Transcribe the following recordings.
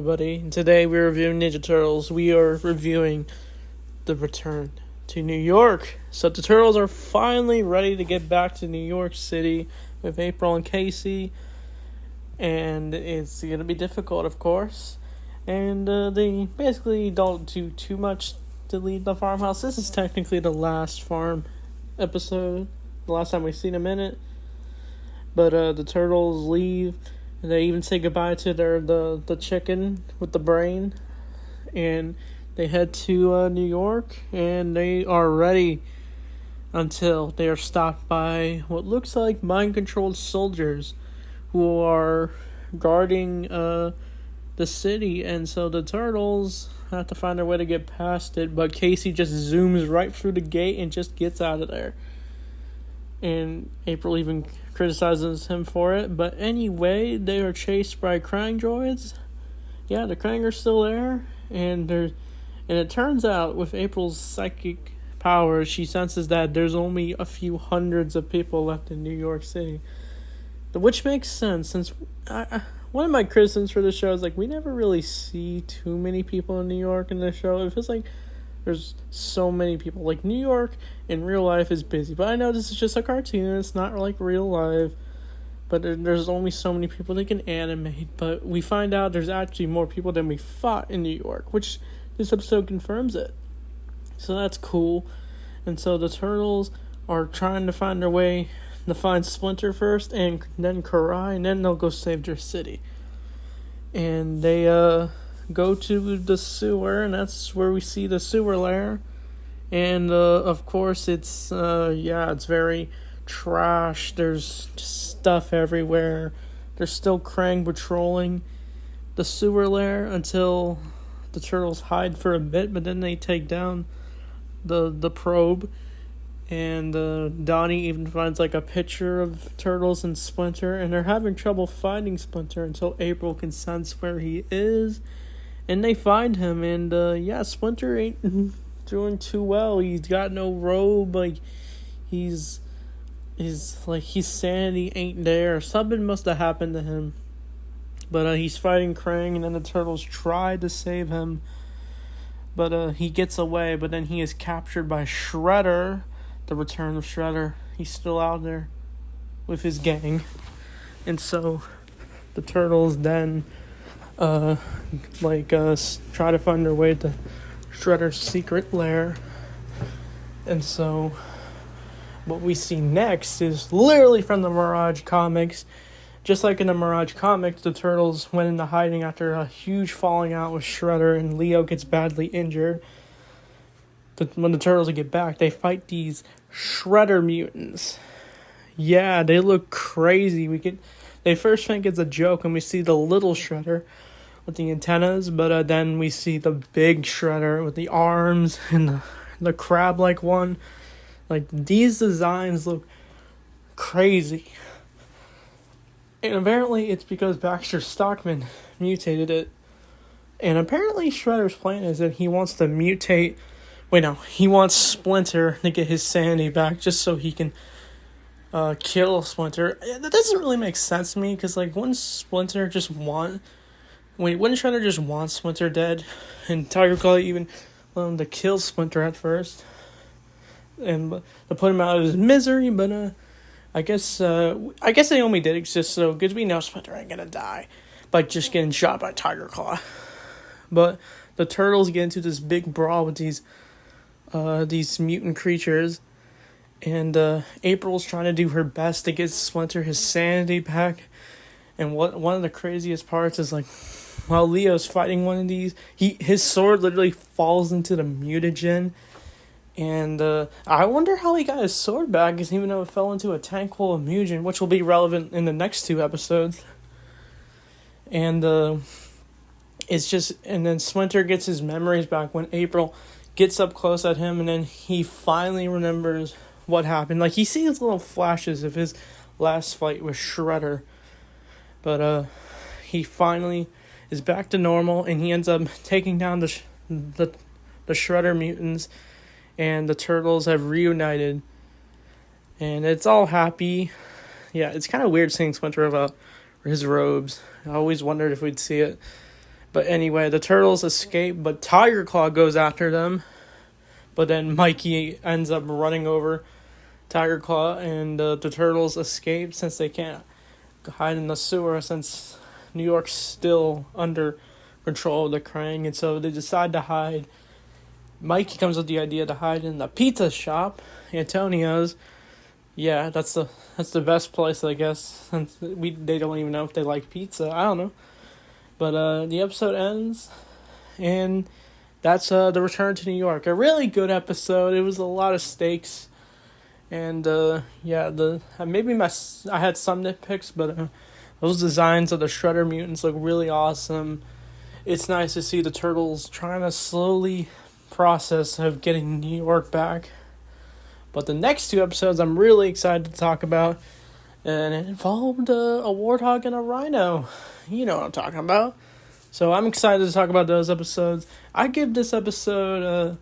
Everybody. Today we're reviewing Ninja Turtles. We are reviewing the return to New York. So the Turtles are finally ready to get back to New York City with April and Casey. And it's going to be difficult, of course. And they basically don't do too much to leave the farmhouse. This is technically the last farm episode. The last time we've seen them in it. But the Turtles leave. And they even say goodbye to the chicken with the brain. And they head to New York. And they are ready until they are stopped by what looks like mind-controlled soldiers who are guarding the city. And so the Turtles have to find their way to get past it. But Casey just zooms right through the gate and just gets out of there. And April even criticizes him for it. But anyway, they are chased by Krang droids. Yeah, the Krang are still there. And it turns out, with April's psychic powers, she senses that there's only a few hundreds of people left in New York City. Which makes sense, since one of my criticisms for the show is, we never really see too many people in New York in the show. It feels like there's so many people. New York in real life is busy. But I know this is just a cartoon. It's not real life. But there's only so many people they can animate. But we find out there's actually more people than we thought in New York. Which this episode confirms it. So that's cool. And so the Turtles are trying to find their way to find Splinter first. And then Karai. And then they'll go save their city. And they go to the sewer, and that's where we see the sewer lair. And of course it's very trash. There's just stuff everywhere. There's still Krang patrolling the sewer lair until the Turtles hide for a bit, but then they take down the probe. And Donnie even finds a picture of Turtles and Splinter, and they're having trouble finding Splinter until April can sense where he is. And they find him, and Splinter ain't doing too well. He's got no robe. His sanity ain't there. Something must have happened to him. But he's fighting Krang, and then the Turtles try to save him. But he gets away, but then he is captured by Shredder. The return of Shredder. He's still out there with his gang. And so the Turtles then try to find their way to Shredder's secret lair. And so what we see next is literally from the Mirage comics. Just like in the Mirage comics, the Turtles went into hiding after a huge falling out with Shredder, and Leo gets badly injured. When the Turtles get back, they fight these Shredder mutants. Yeah, they look crazy. They first think it's a joke, and we see the little Shredder with the antennas, but then we see the big Shredder with the arms and the crab-like one. These designs look crazy. And apparently it's because Baxter Stockman mutated it. And apparently Shredder's plan is that he wants to mutate... he wants Splinter to get his sanity back just so he can kill Splinter. That doesn't really make sense to me, because wouldn't Shredder just want Splinter dead? And Tiger Claw even wanted to kill Splinter at first and to put him out of his misery, but I guess they only did it just so because we know Splinter ain't gonna die by just getting shot by Tiger Claw. But the Turtles get into this big brawl with these mutant creatures, and April's trying to do her best to get Splinter his sanity back. And one of the craziest parts is while Leo's fighting one of these, his sword literally falls into the mutagen. And I wonder how he got his sword back, because even though it fell into a tank full of mutagen, which will be relevant in the next two episodes. And and then Splinter gets his memories back when April gets up close at him, and then he finally remembers what happened. He sees little flashes of his last fight with Shredder. But he finally is back to normal, and he ends up taking down the Shredder mutants, and the Turtles have reunited. And it's all happy. Yeah, it's kind of weird seeing Splinter without his robes. I always wondered if we'd see it. But anyway, the turtles escape, but Tiger Claw goes after them. But then Mikey ends up running over Tiger Claw, and the turtles escape since they can't hide in the sewer since New York's still under control of the Krang, and so they decide to hide. Mikey comes with the idea to hide in the pizza shop, Antonio's. Yeah, that's the best place, I guess, since they don't even know if they like pizza. I don't know. But the episode ends, and that's the return to New York. A really good episode. It was a lot of stakes. And maybe I had some nitpicks, but those designs of the Shredder mutants look really awesome. It's nice to see the turtles trying to slowly process of getting New York back. But the next two episodes I'm really excited to talk about, and it involved a warthog and a rhino. You know what I'm talking about. So I'm excited to talk about those episodes. I give this episode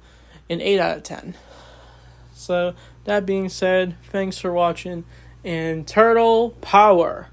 an 8 out of 10. So, that being said, thanks for watching, and Turtle Power!